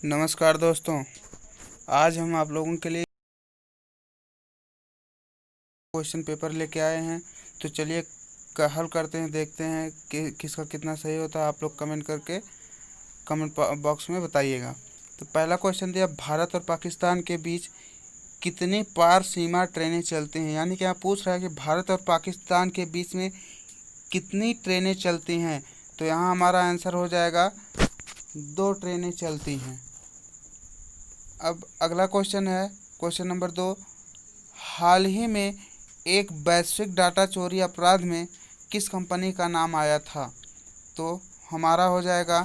नमस्कार दोस्तों। आज हम आप लोगों के लिए क्वेश्चन पेपर लेके आए हैं। तो चलिए हल करते हैं, देखते हैं कि किसका कितना सही होता है। आप लोग कमेंट करके कमेंट बॉक्स में बताइएगा। तो पहला क्वेश्चन दिया, भारत और पाकिस्तान के बीच कितनी पार सीमा ट्रेनें चलती हैं। यानी कि आप पूछ रहे हैं कि भारत और पाकिस्तान के बीच में कितनी ट्रेनें चलती हैं। तो यहाँ हमारा आंसर हो जाएगा 2 ट्रेनें चलती हैं। अब अगला क्वेश्चन है क्वेश्चन नंबर 2, हाल ही में एक वैश्विक डाटा चोरी अपराध में किस कंपनी का नाम आया था। तो हमारा हो जाएगा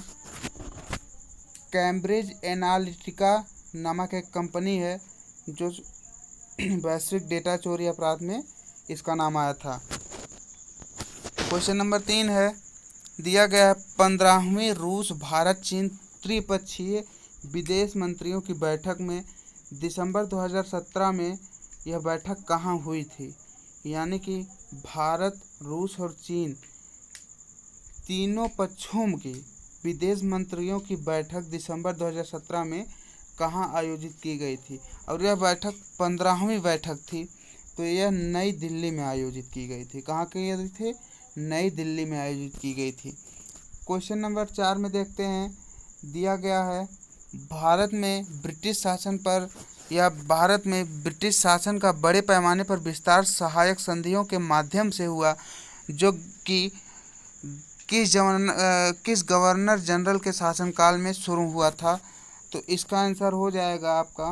कैम्ब्रिज एनालिटिका नामक एक कंपनी है जो वैश्विक डेटा चोरी अपराध में इसका नाम आया था। क्वेश्चन नंबर 3 है, दिया गया है 15वीं रूस भारत चीन त्रिपक्षीय विदेश मंत्रियों की बैठक में दिसंबर 2017 में यह बैठक कहाँ हुई थी। यानी कि भारत, रूस और चीन तीनों पक्षों की विदेश मंत्रियों की बैठक दिसंबर 2017 में कहाँ आयोजित की गई थी। और यह बैठक 15वीं बैठक थी। तो यह नई दिल्ली में आयोजित की गई थी। कहाँ की गई थी? नई दिल्ली में आयोजित की गई थी। क्वेश्चन नंबर 4 में देखते हैं, दिया गया है भारत में ब्रिटिश शासन का बड़े पैमाने पर विस्तार सहायक संधियों के माध्यम से हुआ, जो कि किस गवर्नर जनरल के शासनकाल में शुरू हुआ था। तो इसका आंसर हो जाएगा आपका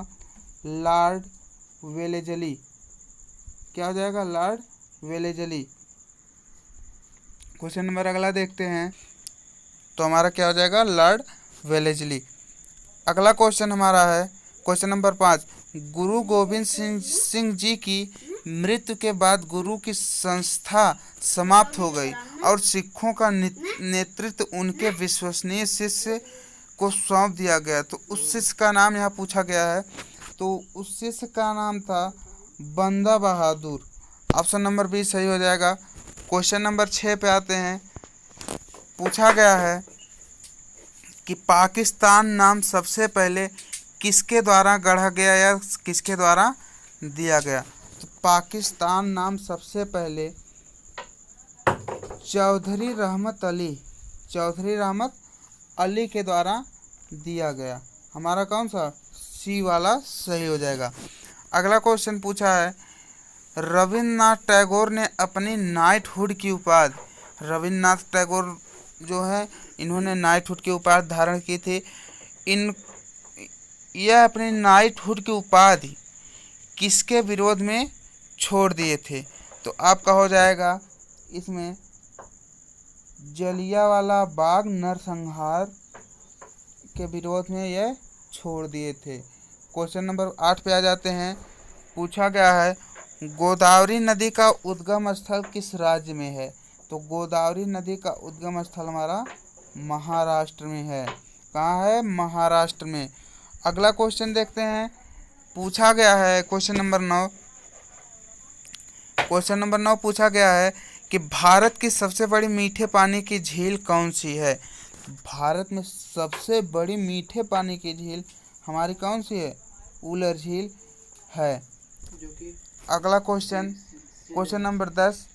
लॉर्ड वेलेजली। क्या हो जाएगा? Lord Wellesley. क्वेश्चन नंबर अगला देखते हैं, तो हमारा क्या हो जाएगा? Lord Wellesley. अगला क्वेश्चन हमारा है क्वेश्चन नंबर 5, गुरु गोविंद सिंह जी की मृत्यु के बाद गुरु की संस्था समाप्त हो गई और सिखों का नेतृत्व उनके विश्वसनीय शिष्य को सौंप दिया गया। तो उस शिष्य का नाम यहाँ पूछा गया है। तो उस शिष्य का नाम था बंदा बहादुर। ऑप्शन नंबर बी सही हो जाएगा। क्वेश्चन नंबर 6 पे आते हैं। पूछा गया है कि पाकिस्तान नाम सबसे पहले किसके द्वारा गढ़ा गया या किसके द्वारा दिया गया। तो पाकिस्तान नाम सबसे पहले चौधरी रहमत अली के द्वारा दिया गया। हमारा कौन सा? सी वाला सही हो जाएगा। अगला क्वेश्चन पूछा है, रविन्द्रनाथ टैगोर ने अपनी नाइटहुड की उपाधि, रविन्द्रनाथ टैगोर जो है इन्होंने नाइटहुड की उपाधि धारण की थी। यह अपनी नाइटहुड की उपाधि किसके विरोध में छोड़ दिए थे। तो आपका हो जाएगा इसमें जलियांवाला बाग नरसंहार के विरोध में यह छोड़ दिए थे। क्वेश्चन नंबर 8 पे आ जाते हैं। पूछा गया है, गोदावरी नदी का उद्गम स्थल किस राज्य में है। तो गोदावरी नदी का उद्गम स्थल हमारा महाराष्ट्र में है। कहाँ है? महाराष्ट्र में। अगला क्वेश्चन देखते हैं। पूछा गया है क्वेश्चन नंबर 9 पूछा गया है कि भारत की सबसे बड़ी मीठे पानी की झील कौन सी है। भारत में सबसे बड़ी मीठे पानी की झील हमारी कौन सी है? उलर झील है। अगला क्वेश्चन नंबर 10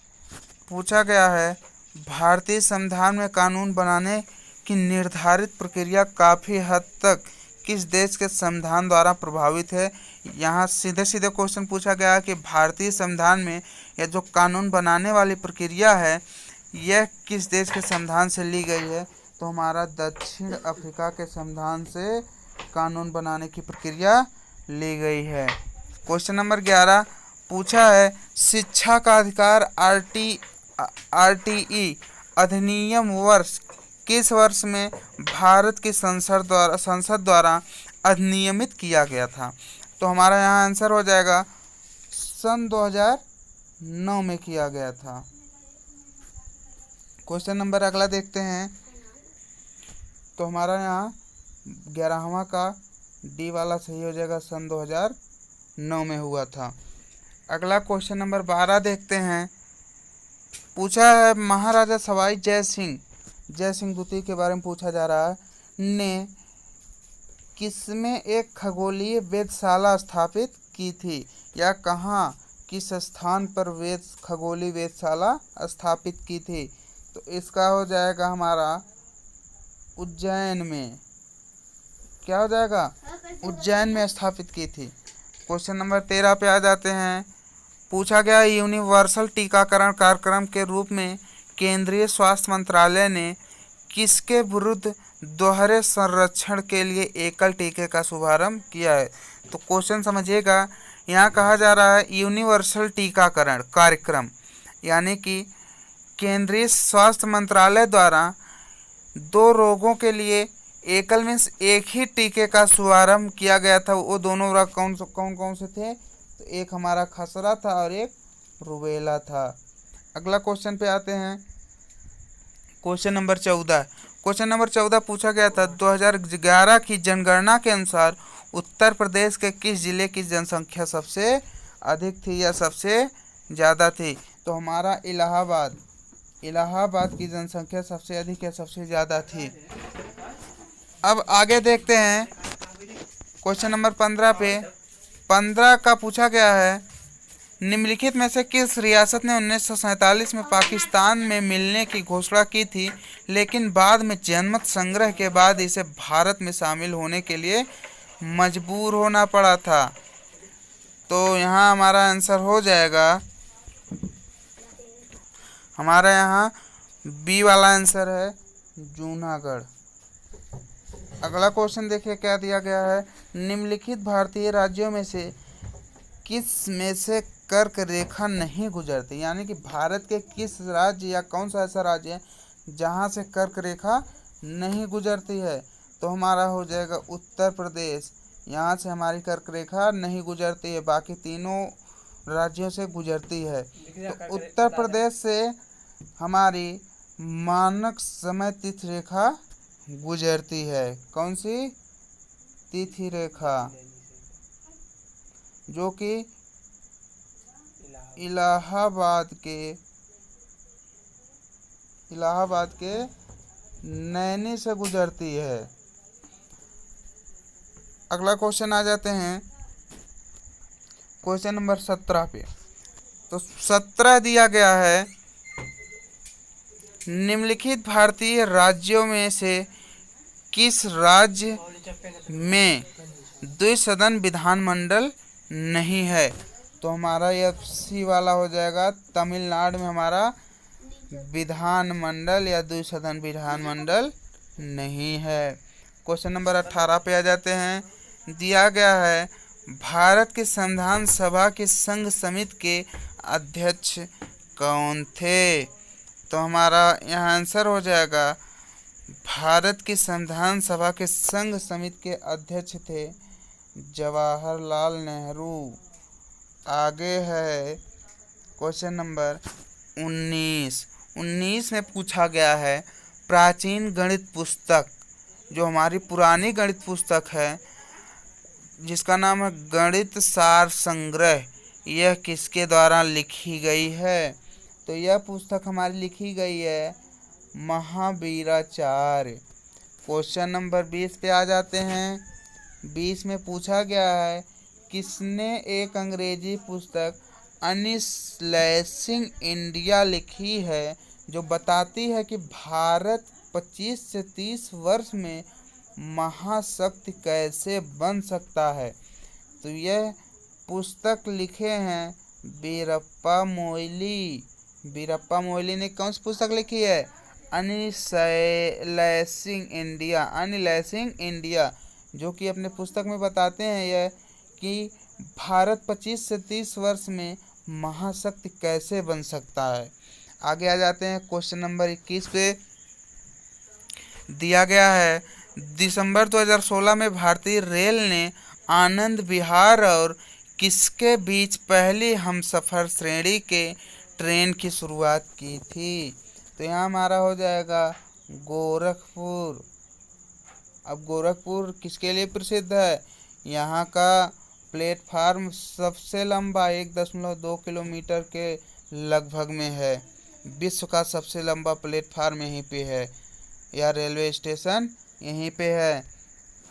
पूछा गया है, भारतीय संविधान में कानून बनाने की निर्धारित प्रक्रिया काफ़ी हद तक किस देश के संविधान द्वारा प्रभावित है। यहाँ सीधे सीधे क्वेश्चन पूछा गया है कि भारतीय संविधान में यह जो कानून बनाने वाली प्रक्रिया है यह किस देश के संविधान से ली गई है। तो हमारा दक्षिण अफ्रीका के संविधान से कानून बनाने की प्रक्रिया ली गई है। क्वेश्चन नंबर 11 पूछा है, शिक्षा का अधिकार आरटीई अधिनियम किस वर्ष में भारत की संसद द्वारा अधिनियमित किया गया था। तो हमारा यहाँ आंसर हो जाएगा सन 2009 में किया गया था। क्वेश्चन नंबर अगला देखते हैं। तो हमारा यहाँ 11वां का डी वाला सही हो जाएगा, सन 2009 में हुआ था। अगला क्वेश्चन नंबर 12 देखते हैं। पूछा है, महाराजा सवाई जय सिंह द्वितीय के बारे में पूछा जा रहा है, ने किसमें एक खगोलीय वेधशाला स्थापित की थी, या कहाँ किस स्थान पर खगोलीय वेधशाला स्थापित की थी? तो इसका हो जाएगा हमारा उज्जैन में। क्या हो जाएगा? उज्जैन में स्थापित की थी। क्वेश्चन नंबर 13 पे आ जाते हैं। पूछा गया, यूनिवर्सल टीकाकरण कार्यक्रम के रूप में केंद्रीय स्वास्थ्य मंत्रालय ने किसके विरुद्ध दोहरे संरक्षण के लिए एकल टीके का शुभारंभ किया है? तो क्वेश्चन समझिएगा, यहाँ कहा जा रहा है यूनिवर्सल टीकाकरण कार्यक्रम, यानी कि केंद्रीय स्वास्थ्य मंत्रालय द्वारा दो रोगों के लिए एकल मीन्स एक ही टीके का शुभारंभ किया गया था। वो दोनों रोग कौन कौन से थे? तो एक हमारा खसरा था और एक रूबेला था। अगला क्वेश्चन पे आते हैं। क्वेश्चन नंबर 14 पूछा गया था, 2011 की जनगणना के अनुसार उत्तर प्रदेश के किस जिले की जनसंख्या सबसे अधिक थी या सबसे ज़्यादा थी? तो हमारा इलाहाबाद की जनसंख्या सबसे अधिक या सबसे ज़्यादा थी। अब आगे देखते हैं क्वेश्चन नंबर 15 पे। 15 का पूछा गया है, निम्नलिखित में से किस रियासत ने 1947 में पाकिस्तान में मिलने की घोषणा की थी, लेकिन बाद में जनमत संग्रह के बाद इसे भारत में शामिल होने के लिए मजबूर होना पड़ा था? तो यहाँ हमारा आंसर हो जाएगा, हमारा यहाँ बी वाला आंसर है, जूनागढ़। अगला क्वेश्चन देखिए क्या दिया गया है, निम्नलिखित भारतीय राज्यों में से किस में से कर्क रेखा नहीं गुजरती? यानी कि भारत के किस राज्य या कौन सा ऐसा राज्य है जहाँ से कर्क रेखा नहीं गुजरती है? तो हमारा हो जाएगा उत्तर प्रदेश। यहाँ से हमारी कर्क रेखा नहीं गुजरती है, बाकी तीनों राज्यों से गुजरती है। तो उत्तर प्रदेश से हमारी मानक समय तिथि रेखा गुजरती है। कौन सी तिथि रेखा? जो कि इलाहाबाद के नैनी से गुजरती है। अगला क्वेश्चन आ जाते हैं क्वेश्चन नंबर 17 पे। तो 17 दिया गया है, निम्नलिखित भारतीय राज्यों में से किस राज्य में द्विसदन विधानमंडल नहीं है? तो हमारा यह सी वाला हो जाएगा, तमिलनाडु में हमारा विधानमंडल या द्विसदन विधानमंडल नहीं है। क्वेश्चन नंबर 18 पे आ जाते हैं। दिया गया है, भारत के संविधान सभा के संघ समिति के अध्यक्ष कौन थे? तो हमारा यहाँ आंसर हो जाएगा, भारत की संविधान सभा के संघ समिति के अध्यक्ष थे जवाहरलाल नेहरू। आगे है क्वेश्चन नंबर 19 में पूछा गया है, प्राचीन गणित पुस्तक, जो हमारी पुरानी गणित पुस्तक है जिसका नाम है गणित सार संग्रह, यह किसके द्वारा लिखी गई है? तो यह पुस्तक हमारी लिखी गई है महावीराचार्य। क्वेश्चन नंबर 20 पे आ जाते हैं। 20 में पूछा गया है, किसने एक अंग्रेजी पुस्तक अनलैसिंग इंडिया लिखी है, जो बताती है कि भारत 25 से 30 वर्ष में महाशक्ति कैसे बन सकता है? तो यह पुस्तक लिखे हैं वीरप्पा मोइली ने कौन सी पुस्तक लिखी है? अनलैसिंग इंडिया, जो कि अपने पुस्तक में बताते हैं यह कि भारत 25 से 30 वर्ष में महाशक्ति कैसे बन सकता है। आगे आ जाते हैं क्वेश्चन नंबर 21 पे। दिया गया है, दिसंबर 2016 में भारतीय रेल ने आनंद विहार और किसके बीच पहली हमसफर श्रेणी के ट्रेन की शुरुआत की थी? तो यहाँ हमारा हो जाएगा गोरखपुर। अब गोरखपुर किसके लिए प्रसिद्ध है? यहाँ का प्लेटफार्म सबसे लंबा 1.2 किलोमीटर के लगभग में है। विश्व का सबसे लंबा प्लेटफार्म यहीं पे है, या रेलवे स्टेशन यहीं पे है।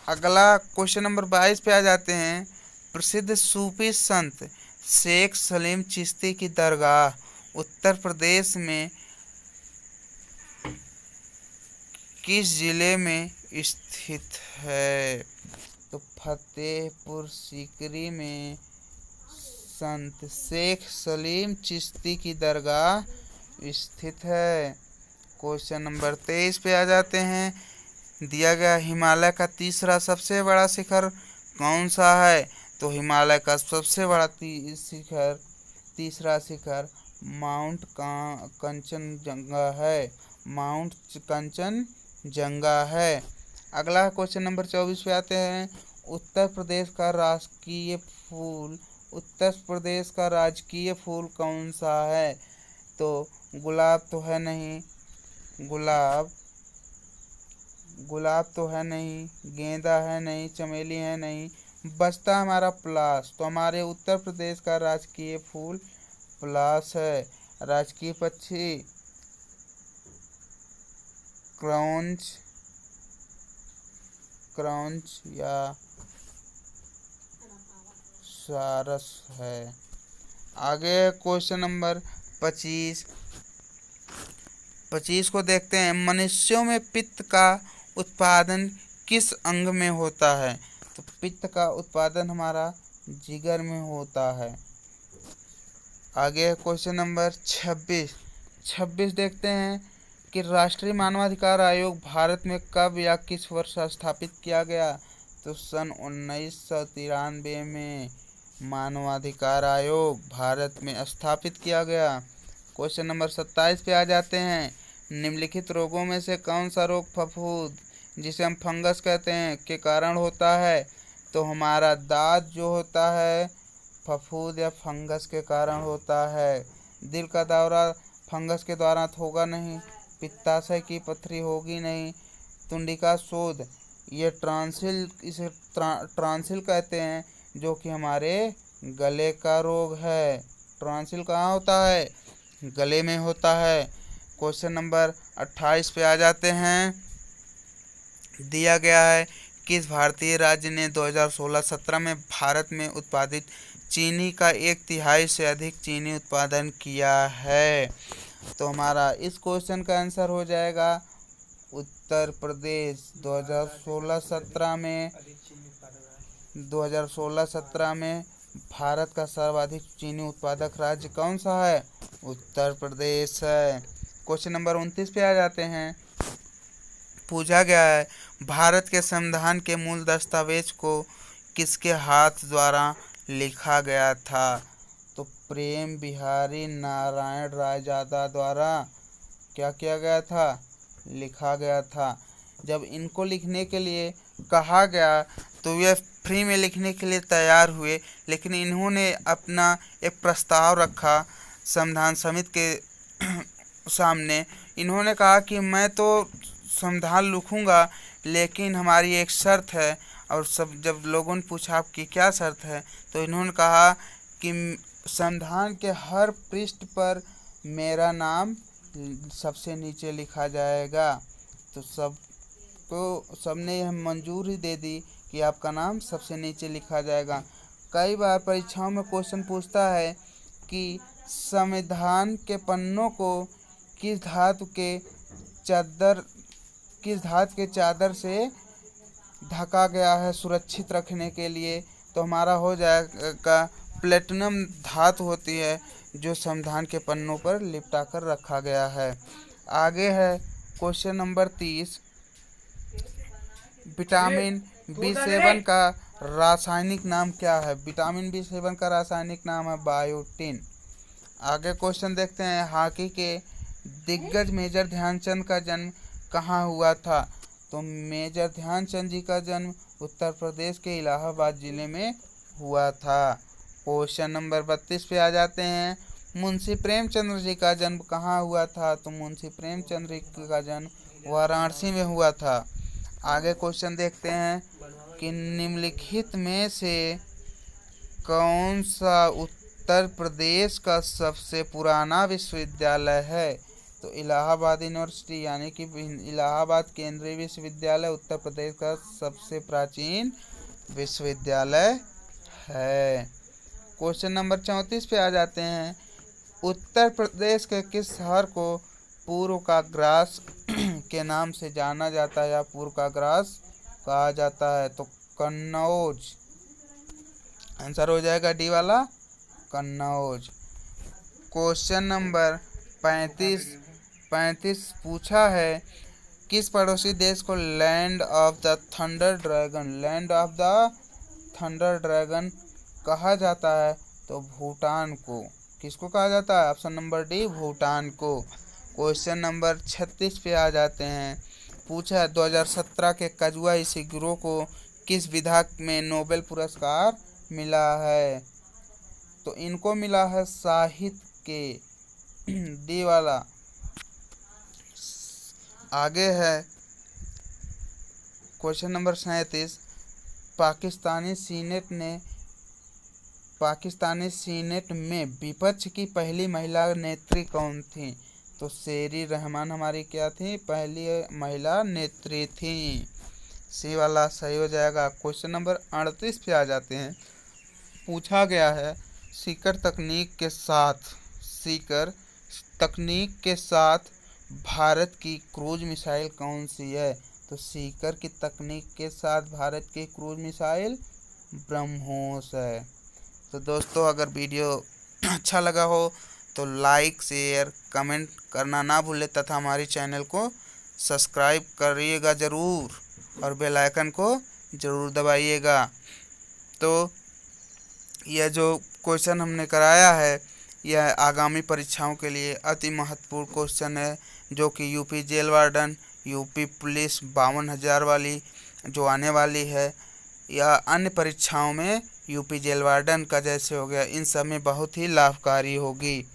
अगला क्वेश्चन नंबर 22 पे आ जाते हैं। प्रसिद्ध सूफी संत शेख सलीम चिश्ती की दरगाह उत्तर प्रदेश में किस जिले में स्थित है? तो फतेहपुर सीकरी में संत शेख सलीम चिश्ती की दरगाह स्थित है। क्वेश्चन नंबर 23 पे आ जाते हैं। दिया गया हिमालय का तीसरा सबसे बड़ा शिखर कौन सा है? तो हिमालय का सबसे बड़ा तीसरा शिखर माउंट कंचनजंगा है। माउंट कंचनजंगा है। अगला क्वेश्चन नंबर 24 पे आते हैं। उत्तर प्रदेश का राजकीय फूल उत्तर प्रदेश का राजकीय फूल कौन सा है? तो गुलाब तो है नहीं, गुलाब तो है नहीं, गेंदा है नहीं, चमेली है नहीं, बचता हमारा पलाश। तो हमारे उत्तर प्रदेश का राजकीय फूल पलाश है। राजकीय पक्षी क्रॉन्च या सारस है। आगे क्वेश्चन नंबर 25 को देखते हैं। मनुष्यों में पित्त का उत्पादन किस अंग में होता है? तो पित्त का उत्पादन हमारा जिगर में होता है। आगे क्वेश्चन नंबर 26 देखते हैं कि राष्ट्रीय मानवाधिकार आयोग भारत में कब या किस वर्ष स्थापित किया गया? तो सन 1993 में मानवाधिकार आयोग भारत में स्थापित किया गया। क्वेश्चन नंबर 27 पे आ जाते हैं। निम्नलिखित रोगों में से कौन सा रोग फफूंद, जिसे हम फंगस कहते हैं, के कारण होता है? तो हमारा दांत जो होता है फफूंद या फंगस के कारण होता है। दिल का दौरा फंगस के द्वारा होगा नहीं। पित्ताशय की पथरी होगी नहीं। तुंडिका शोथ ये इसे ट्रांसिल कहते हैं, जो कि हमारे गले का रोग है। ट्रांसिल कहाँ होता है? गले में होता है। क्वेश्चन नंबर 28 पे आ जाते हैं। दिया गया है किस भारतीय राज्य ने 2016-17 में भारत में उत्पादित चीनी का 1/3 से अधिक चीनी उत्पादन किया है? तो हमारा इस क्वेश्चन का आंसर हो जाएगा उत्तर प्रदेश। 2016-17 में भारत का सर्वाधिक चीनी उत्पादक राज्य कौन सा है? उत्तर प्रदेश है। क्वेश्चन नंबर 29 पे आ जाते हैं। पूछा गया है भारत के संविधान के मूल दस्तावेज को किसके हाथ द्वारा लिखा गया था? तो प्रेम बिहारी नारायण रायजादा द्वारा क्या किया गया था? लिखा गया था। जब इनको लिखने के लिए कहा गया तो वे फ्री में लिखने के लिए तैयार हुए, लेकिन इन्होंने अपना एक प्रस्ताव रखा संविधान समिति के सामने। इन्होंने कहा कि मैं तो संविधान लिखूंगा, लेकिन हमारी एक शर्त है। और जब लोगों ने पूछा आपकी क्या शर्त है, तो इन्होंने कहा कि संविधान के हर पृष्ठ पर मेरा नाम सबसे नीचे लिखा जाएगा। तो सबने यह मंजूरी दे दी कि आपका नाम सबसे नीचे लिखा जाएगा। कई बार परीक्षाओं में क्वेश्चन पूछता है कि संविधान के पन्नों को किस धातु के चादर से ढका गया है सुरक्षित रखने के लिए? तो हमारा हो जाएगा प्लेटिनम धातु होती है, जो संविधान के पन्नों पर लिपटा कर रखा गया है। आगे है क्वेश्चन नंबर 30। विटामिन B7 का रासायनिक नाम क्या है? विटामिन B7 का रासायनिक नाम है बायोटिन। आगे क्वेश्चन देखते हैं। हॉकी के दिग्गज मेजर ध्यानचंद का जन्म कहाँ हुआ था? तो मेजर ध्यानचंद जी का जन्म उत्तर प्रदेश के इलाहाबाद जिले में हुआ था। क्वेश्चन नंबर 32 पे आ जाते हैं। मुंशी प्रेमचंद्र जी का जन्म कहाँ हुआ था? तो मुंशी प्रेमचंद्र जी का जन्म वाराणसी में हुआ था। आगे क्वेश्चन देखते हैं कि निम्नलिखित में से कौन सा उत्तर प्रदेश का सबसे पुराना विश्वविद्यालय है? तो इलाहाबाद यूनिवर्सिटी यानी कि इलाहाबाद केंद्रीय विश्वविद्यालय उत्तर प्रदेश का सबसे प्राचीन विश्वविद्यालय है। क्वेश्चन नंबर 34 पे आ जाते हैं। उत्तर प्रदेश के किस शहर को पूर्व का ग्रास के नाम से जाना जाता है या पूर्व का ग्रास कहा जाता है? तो कन्नौज। आंसर हो जाएगा डी वाला, कन्नौज। क्वेश्चन नंबर 35 पूछा है, किस पड़ोसी देश को land of the thunder dragon कहा जाता है? तो भूटान को। किसको कहा जाता है? ऑप्शन नंबर डी, भूटान को। क्वेश्चन नंबर 36 पे आ जाते हैं। पूछा है 2017 के कजुआ इशिगुरो को किस विधा में नोबेल पुरस्कार मिला है? तो इनको मिला है साहित्य के, डी वाला। आगे है क्वेश्चन नंबर 37। पाकिस्तानी सीनेट में विपक्ष की पहली महिला नेत्री कौन थी? तो शेरी रहमान हमारी क्या थी? पहली महिला नेत्री थी। सी वाला सही हो जाएगा। क्वेश्चन नंबर 38 पे आ जाते हैं। पूछा गया है सीकर तकनीक के साथ भारत की क्रूज मिसाइल कौन सी है? तो सीकर की तकनीक के साथ भारत की क्रूज मिसाइल ब्रह्मोस है। तो दोस्तों, अगर वीडियो अच्छा लगा हो तो लाइक शेयर कमेंट करना ना भूलें तथा हमारी चैनल को सब्सक्राइब करिएगा ज़रूर और बेल आइकन को ज़रूर दबाइएगा। तो यह जो क्वेश्चन हमने कराया है यह आगामी परीक्षाओं के लिए अति महत्वपूर्ण क्वेश्चन है, जो कि UP jail warden, UP police 52,000 वाली जो आने वाली है, या अन्य परीक्षाओं में यूपी जेल वार्डन का जैसे हो गया, इन सब में बहुत ही लाभकारी होगी।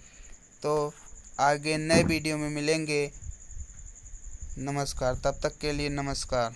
तो आगे नए वीडियो में मिलेंगे। नमस्कार, तब तक के लिए नमस्कार।